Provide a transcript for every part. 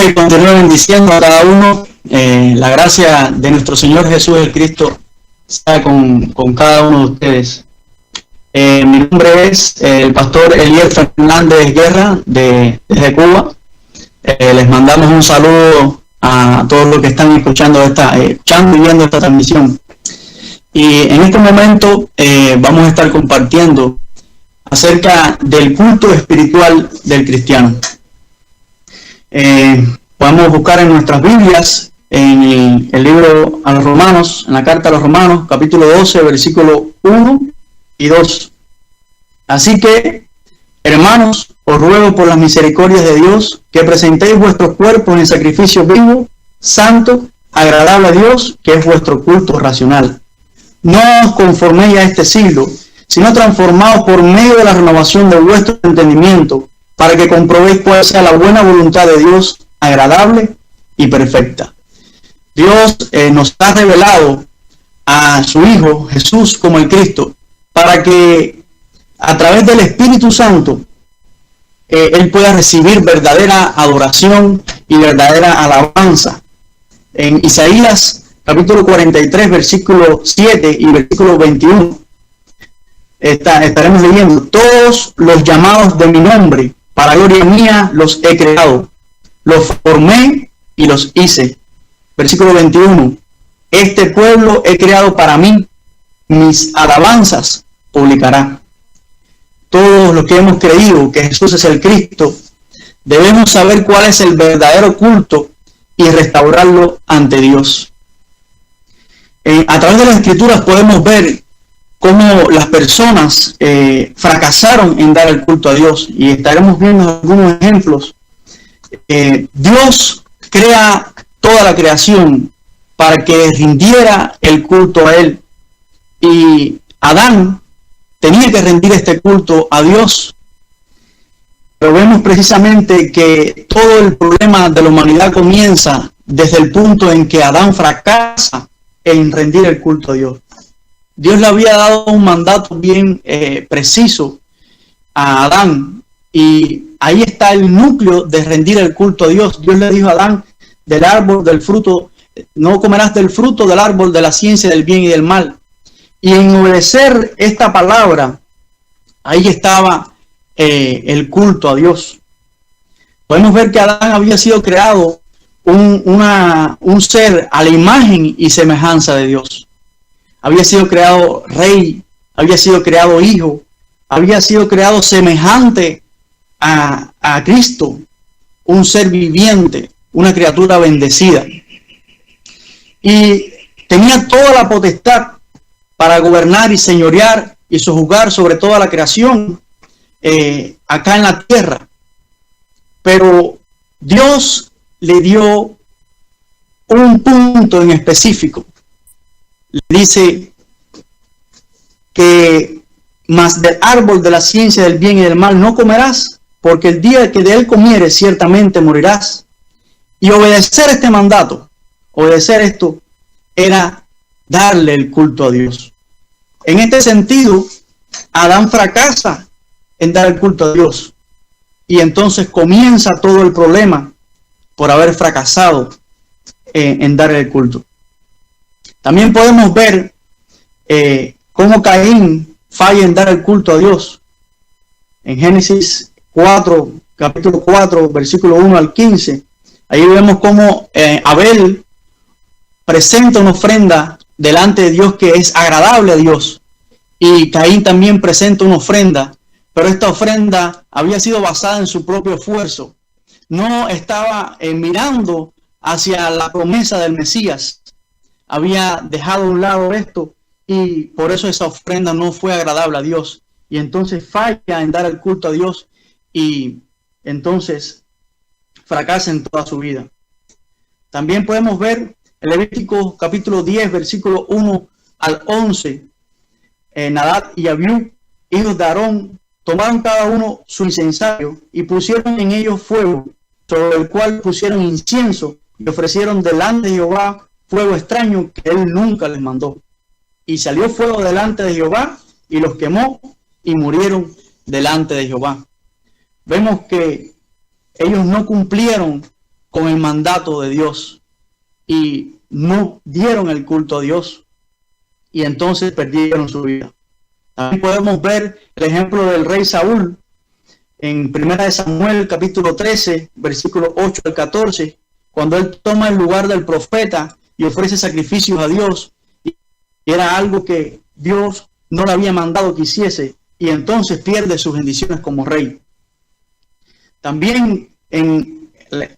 y continúe bendiciendo a cada uno. La gracia de nuestro Señor Jesús el Cristo está con cada uno de ustedes. Mi nombre es el pastor Eliel Fernández Guerra desde Cuba. Les mandamos un saludo a todos los que están escuchando y viendo esta transmisión. Y en este momento vamos a estar compartiendo acerca del culto espiritual del cristiano. Podemos buscar en nuestras Biblias, en el libro a los Romanos, en la carta a los Romanos, capítulo 12, versículo 1 y 2. Así que, hermanos, os ruego por las misericordias de Dios que presentéis vuestros cuerpos en sacrificio vivo, santo, agradable a Dios, que es vuestro culto racional. No os conforméis a este siglo, sino transformaos por medio de la renovación de vuestro entendimiento, para que comprobéis cuál sea la buena voluntad de Dios, agradable y perfecta. Dios nos ha revelado a su Hijo Jesús como el Cristo, para que a través del Espíritu Santo Él pueda recibir verdadera adoración y verdadera alabanza. En Isaías capítulo 43, versículo 7 y versículo 21, estaremos leyendo: todos los llamados de mi nombre, para gloria mía los he creado, los formé y los hice. Versículo 21, este pueblo he creado para mí, mis alabanzas publicará. Todos los que hemos creído que Jesús es el Cristo, debemos saber cuál es el verdadero culto y restaurarlo ante Dios. A través de las Escrituras podemos ver cómo las personas fracasaron en dar el culto a Dios, y estaremos viendo algunos ejemplos. Dios crea toda la creación para que rindiera el culto a Él, y Adán tenía que rendir este culto a Dios. Pero vemos precisamente que todo el problema de la humanidad comienza desde el punto en que Adán fracasa en rendir el culto a Dios. Dios le había dado un mandato bien preciso a Adán, y ahí está el núcleo de rendir el culto a Dios. Dios le dijo a Adán: del árbol del fruto, no comerás del fruto del árbol de la ciencia del bien y del mal. Y en obedecer esta palabra, ahí estaba el culto a Dios. Podemos ver que Adán había sido creado un ser a la imagen y semejanza de Dios. Había sido creado rey, había sido creado hijo, había sido creado semejante a Cristo, un ser viviente, una criatura bendecida. Y tenía toda la potestad para gobernar y señorear y sojuzgar sobre toda la creación acá en la tierra. Pero Dios le dio un punto en específico. Le dice que más del árbol de la ciencia del bien y del mal no comerás, porque el día que de él comieres ciertamente morirás. Y obedecer este mandato, obedecer esto, era darle el culto a Dios. En este sentido, Adán fracasa en dar el culto a Dios, y entonces comienza todo el problema por haber fracasado en dar el culto. También podemos ver cómo Caín falla en dar el culto a Dios. En Génesis 4, capítulo 4, versículo 1 al 15, ahí vemos cómo Abel presenta una ofrenda delante de Dios que es agradable a Dios, y Caín también presenta una ofrenda, pero esta ofrenda había sido basada en su propio esfuerzo. No estaba mirando hacia la promesa del Mesías. Había dejado a un lado esto, y por eso esa ofrenda no fue agradable a Dios, y entonces falla en dar el culto a Dios, y entonces fracasa en toda su vida. También podemos ver en Levítico capítulo 10, versículo 1 al 11, Nadab y Abiú, hijos de Aarón, tomaron cada uno su incensario y pusieron en ellos fuego, sobre el cual pusieron incienso, y ofrecieron delante de Jehová fuego extraño que él nunca les mandó. Y salió fuego delante de Jehová y los quemó, y murieron delante de Jehová. Vemos que ellos no cumplieron con el mandato de Dios y no dieron el culto a Dios y entonces perdieron su vida. También podemos ver el ejemplo del rey Saúl en 1 Samuel capítulo 13, versículos 8 al 14, cuando él toma el lugar del profeta y ofrece sacrificios a Dios, y era algo que Dios no le había mandado que hiciese, y entonces pierde sus bendiciones como rey. También en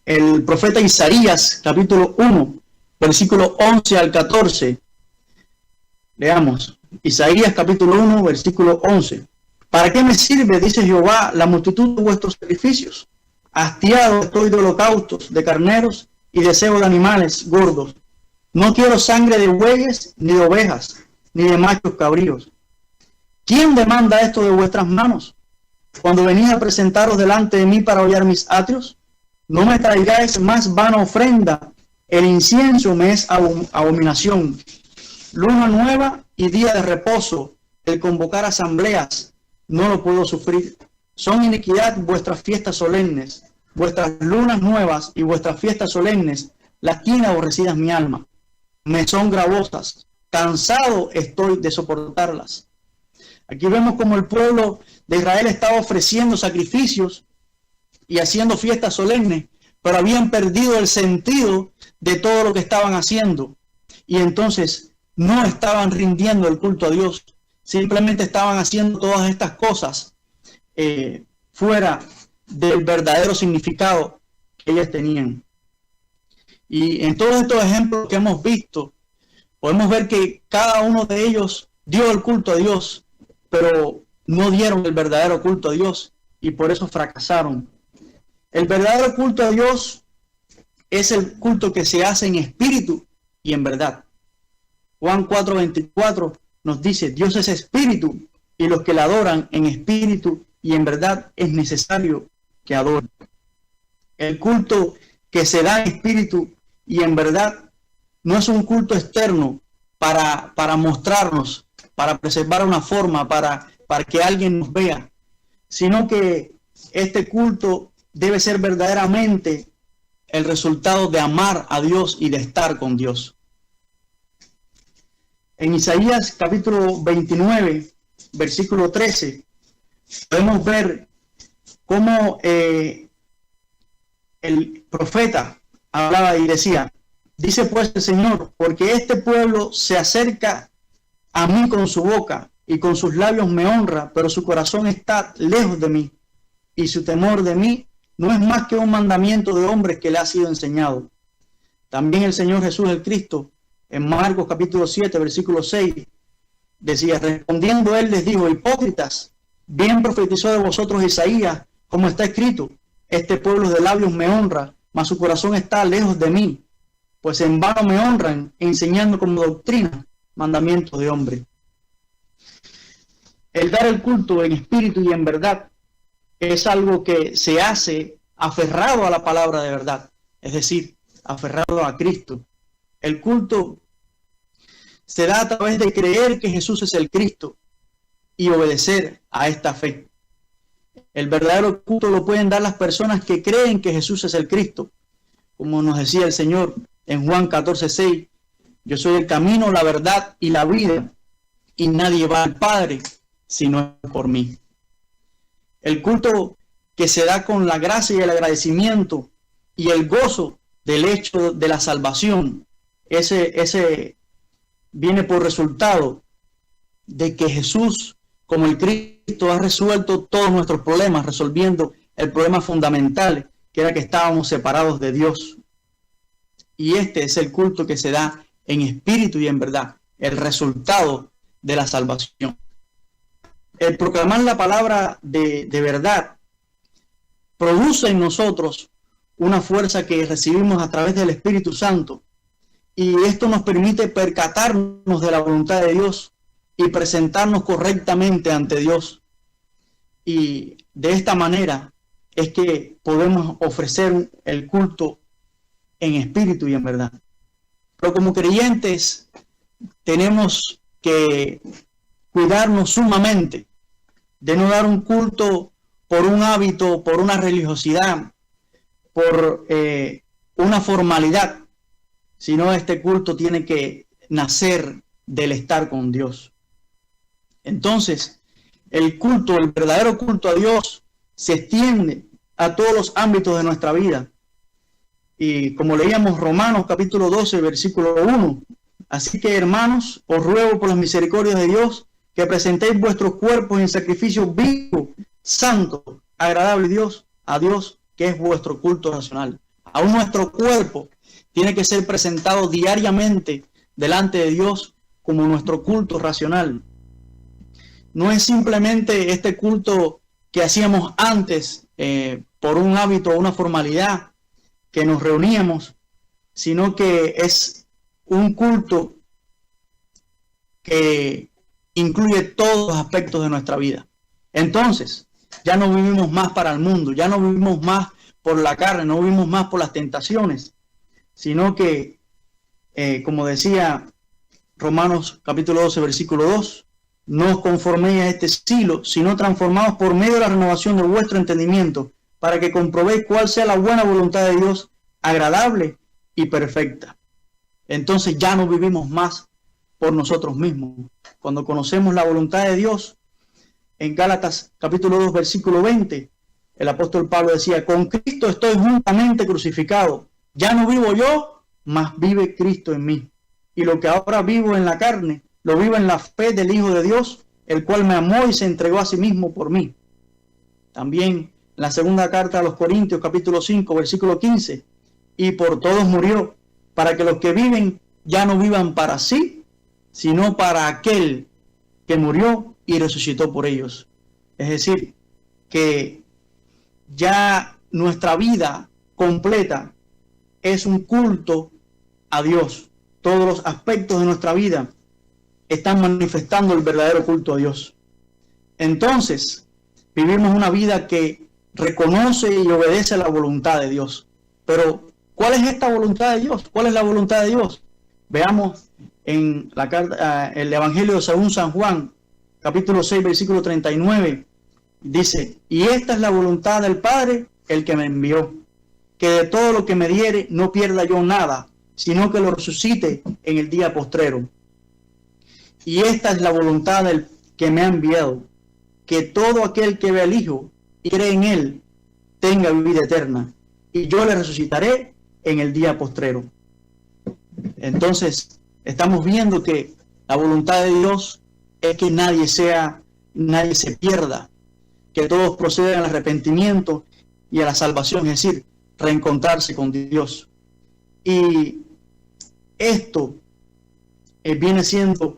el profeta Isaías capítulo 1, versículo 11 al 14, leamos, Isaías capítulo 1, versículo 11. ¿Para qué me sirve, dice Jehová, la multitud de vuestros sacrificios? Hastiado estoy de holocaustos, de carneros y deseo de animales gordos. No quiero sangre de bueyes, ni de ovejas, ni de machos cabríos. ¿Quién demanda esto de vuestras manos? Cuando venís a presentaros delante de mí para hollar mis atrios, no me traigáis más vana ofrenda. El incienso me es abominación. Luna nueva y día de reposo, el convocar asambleas, no lo puedo sufrir. Son iniquidad vuestras fiestas solemnes, vuestras lunas nuevas y vuestras fiestas solemnes, las tiene aborrecidas mi alma. Me son gravosas, cansado estoy de soportarlas. Aquí vemos como el pueblo de Israel estaba ofreciendo sacrificios y haciendo fiestas solemnes, pero habían perdido el sentido de todo lo que estaban haciendo. Y entonces no estaban rindiendo el culto a Dios. Simplemente estaban haciendo todas estas cosas fuera del verdadero significado que ellas tenían. Y en todos estos ejemplos que hemos visto, podemos ver que cada uno de ellos dio el culto a Dios, pero no dieron el verdadero culto a Dios y por eso fracasaron. El verdadero culto a Dios es el culto que se hace en espíritu y en verdad. Juan 4:24 nos dice, Dios es espíritu y los que le adoran en espíritu y en verdad es necesario que adoren. El culto que se da en espíritu y en verdad no es un culto externo para mostrarnos, para preservar una forma, para que alguien nos vea, sino que este culto debe ser verdaderamente el resultado de amar a Dios y de estar con Dios. En Isaías capítulo 29, versículo 13, podemos ver cómo el profeta hablaba y decía, dice pues el Señor, porque este pueblo se acerca a mí con su boca y con sus labios me honra, pero su corazón está lejos de mí y su temor de mí no es más que un mandamiento de hombres que le ha sido enseñado. También el Señor Jesús el Cristo, en Marcos capítulo 7, versículo 6, decía, respondiendo él les dijo, hipócritas, bien profetizó de vosotros Isaías, como está escrito, este pueblo de labios me honra, mas su corazón está lejos de mí, pues en vano me honran, enseñando como doctrina mandamientos de hombre. El dar el culto en espíritu y en verdad es algo que se hace aferrado a la palabra de verdad, es decir, aferrado a Cristo. El culto se da a través de creer que Jesús es el Cristo y obedecer a esta fe. El verdadero culto lo pueden dar las personas que creen que Jesús es el Cristo, como nos decía el Señor en Juan 14:6, yo soy el camino, la verdad y la vida, y nadie va al Padre si no es por mí. El culto que se da con la gracia y el agradecimiento y el gozo del hecho de la salvación, ese viene por resultado de que Jesús, como el Cristo, ha resuelto todos nuestros problemas, resolviendo el problema fundamental, que era que estábamos separados de Dios. Y este es el culto que se da en espíritu y en verdad, el resultado de la salvación. El proclamar la palabra de verdad produce en nosotros una fuerza que recibimos a través del Espíritu Santo, y esto nos permite percatarnos de la voluntad de Dios y presentarnos correctamente ante Dios. Y de esta manera es que podemos ofrecer el culto en espíritu y en verdad. Pero como creyentes tenemos que cuidarnos sumamente de no dar un culto por un hábito, por una religiosidad, por una formalidad, sino este culto tiene que nacer del estar con Dios. Entonces, el culto, el verdadero culto a Dios, se extiende a todos los ámbitos de nuestra vida. Y como leíamos Romanos capítulo 12, versículo 1, así que hermanos, os ruego por las misericordias de Dios que presentéis vuestros cuerpos en sacrificio vivo, santo, agradable a Dios, que es vuestro culto racional. Aún nuestro cuerpo tiene que ser presentado diariamente delante de Dios como nuestro culto racional. No es simplemente este culto que hacíamos antes por un hábito o una formalidad que nos reuníamos, sino que es un culto que incluye todos los aspectos de nuestra vida. Entonces, ya no vivimos más para el mundo, ya no vivimos más por la carne, no vivimos más por las tentaciones, sino que, como decía Romanos capítulo 12, versículo 2, no os conforméis a este siglo, sino transformaos por medio de la renovación de vuestro entendimiento, para que comprobéis cuál sea la buena voluntad de Dios, agradable y perfecta. Entonces ya no vivimos más por nosotros mismos. Cuando conocemos la voluntad de Dios, en Gálatas capítulo 2, versículo 20, el apóstol Pablo decía, con Cristo estoy juntamente crucificado. Ya no vivo yo, mas vive Cristo en mí. Y lo que ahora vivo en la carne, lo vivo en la fe del Hijo de Dios, el cual me amó y se entregó a sí mismo por mí. También la segunda carta a los Corintios, capítulo 5, versículo 15, y por todos murió, para que los que viven ya no vivan para sí, sino para aquel que murió y resucitó por ellos. Es decir, que ya nuestra vida completa es un culto a Dios. Todos los aspectos de nuestra vida están manifestando el verdadero culto a Dios. Entonces, vivimos una vida que reconoce y obedece a la voluntad de Dios. Pero, ¿cuál es esta voluntad de Dios? ¿Cuál es la voluntad de Dios? Veamos en la carta, el Evangelio según San Juan, capítulo 6, versículo 39, dice, y esta es la voluntad del Padre, el que me envió, que de todo lo que me diere no pierda yo nada, sino que lo resucite en el día postrero. Y esta es la voluntad del que me ha enviado, que todo aquel que ve al Hijo y cree en Él tenga vida eterna, y yo le resucitaré en el día postrero. Entonces, estamos viendo que la voluntad de Dios es que nadie se pierda, que todos procedan al arrepentimiento y a la salvación, es decir, reencontrarse con Dios. Y esto viene siendo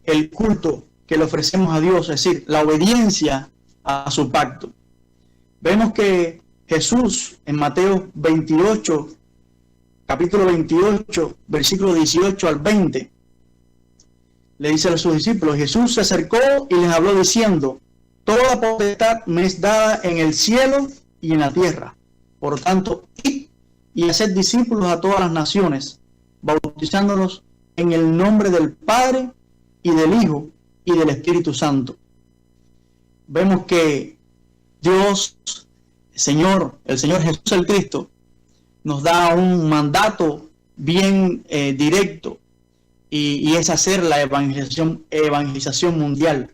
el culto que le ofrecemos a Dios, es decir, la obediencia a su pacto. Vemos que Jesús en Mateo 28, capítulo 28, versículo 18 al 20, le dice a sus discípulos, Jesús se acercó y les habló diciendo, toda potestad me es dada en el cielo y en la tierra. Por tanto, id y haced discípulos a todas las naciones, bautizándolos en el nombre del Padre y del Hijo y del Espíritu Santo. Vemos que Dios, el Señor Jesús el Cristo, nos da un mandato bien directo y es hacer la evangelización mundial.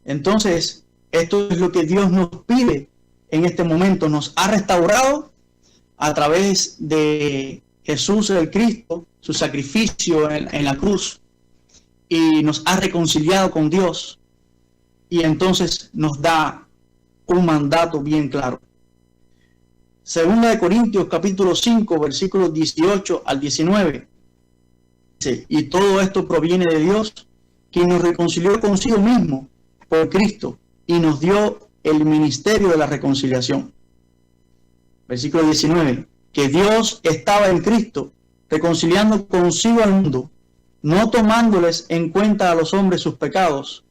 Entonces, esto es lo que Dios nos pide en este momento. Nos ha restaurado a través de Jesús el Cristo, su sacrificio en la cruz, y nos ha reconciliado con Dios, y entonces nos da un mandato bien claro. Segunda de Corintios capítulo 5 versículos 18 al 19 dice, y todo esto proviene de Dios, quien nos reconcilió consigo mismo por Cristo y nos dio el ministerio de la reconciliación. Versículo 19, que Dios estaba en Cristo reconciliando consigo al mundo, no tomándoles en cuenta a los hombres sus pecados,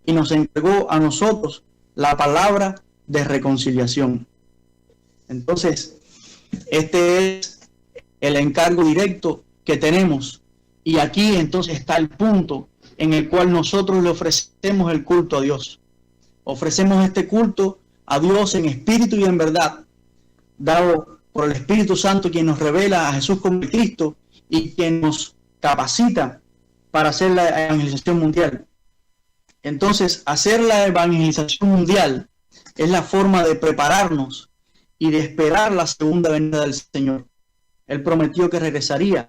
y nos entregó a nosotros la palabra de reconciliación. Entonces, este es el encargo directo que tenemos, y aquí entonces está el punto en el cual nosotros le ofrecemos el culto a Dios. Ofrecemos este culto a Dios en espíritu y en verdad, dado por el Espíritu Santo, quien nos revela a Jesús como el Cristo y quien nos capacita para hacer la evangelización mundial. Entonces, hacer la evangelización mundial es la forma de prepararnos y de esperar la segunda venida del Señor. Él prometió que regresaría.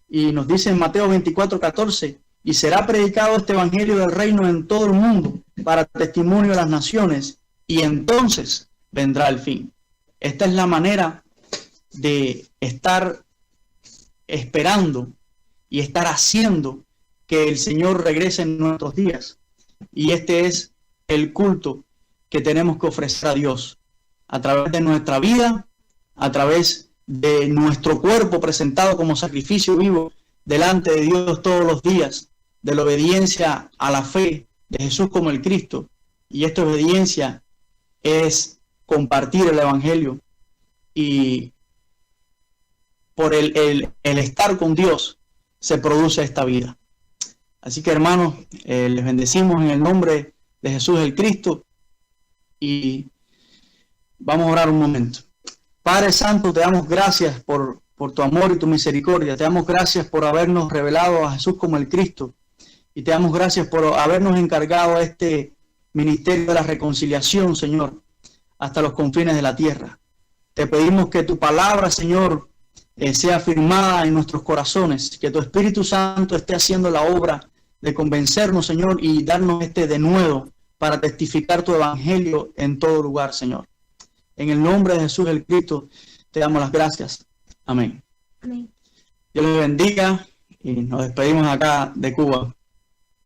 Y nos dice en Mateo 24:14, y será predicado este evangelio del reino en todo el mundo para testimonio de las naciones, y entonces vendrá el fin. Esta es la manera de estar esperando y estar haciendo que el Señor regrese en nuestros días. Y este es el culto que tenemos que ofrecer a Dios a través de nuestra vida, a través de nuestro cuerpo presentado como sacrificio vivo delante de Dios todos los días, de la obediencia a la fe de Jesús como el Cristo. Y esta obediencia es compartir el Evangelio, y por el estar con Dios se produce esta vida. Así que, hermanos, les bendecimos en el nombre de Jesús el Cristo y vamos a orar un momento. Padre Santo, te damos gracias por tu amor y tu misericordia. Te damos gracias por habernos revelado a Jesús como el Cristo, y te damos gracias por habernos encargado este ministerio de la reconciliación, Señor, hasta los confines de la tierra. Te pedimos que tu palabra, Señor, sea firmada en nuestros corazones, que tu Espíritu Santo esté haciendo la obra de convencernos, Señor, y darnos este denuedo para testificar tu evangelio en todo lugar, Señor. En el nombre de Jesús el Cristo, te damos las gracias. Amén. Amén. Dios les bendiga y nos despedimos acá de Cuba.